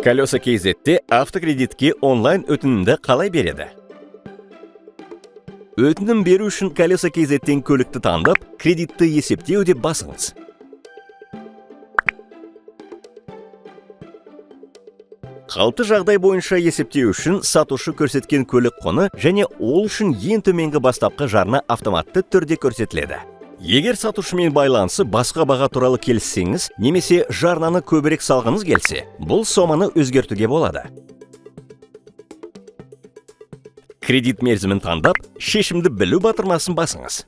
Колеса KZ'те автокредитке онлайн өтінімді қалай береді? Өтінім беру үшін Колеса KZ'тен көлікті таңдап, кредитті есептеу деп басыңыз. Қалыпты жағдай бойынша есептеу үшін сатушы көрсеткен көлік құны және ол үшін ең төменгі бастапқы жарна автоматты түрде көрсетіледі. Егер сатушымен байланысы басқа баға туралы келіссеңіз, немесе жарнаны көбірек салғыңыз келсе, бұл соманы өзгертуге болады. Кредит мерзімін таңдап, шешімді білу батырмасын басыңыз.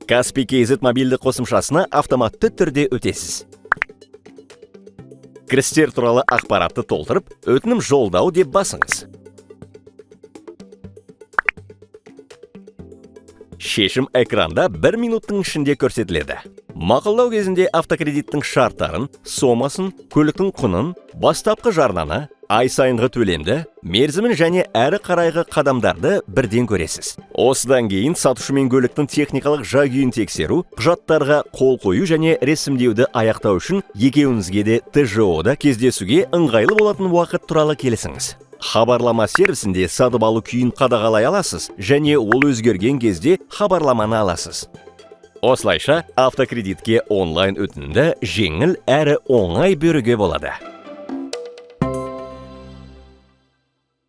Каспий KZ мобильді қосымшасына автоматты түрде өтесіз. Кірістер туралы ақпаратты толтырып, өтінім жолдау деп басыңыз. Шешім экранда 1 минуттың ішінде көрсетіледі. Мақұлдау кезінде автокредиттің шарттарын, сомасын, көліктің құнын, бастапқы жарнаны, ай сайынғы төлемді, мерзімін және әрі қарайғы қадамдарды бірден көресіз. Осыдан кейін сатушымен көліктің техникалық жай-күйін тексеру, құжаттарға қол қою және ресімдеуді аяқтау үшін екеуіңізге де ТЖО-да кездесуге ыңғайлы болатын уақыт туралы келісіңіз. Хабарлама сервисінде сатып алу күйін қадағалай аласыз және ол өзгерген кезде хабарламаны аласыз. Осылайша автокредитке онлайн өтінімді жеңіл әрі оңай беруге болады.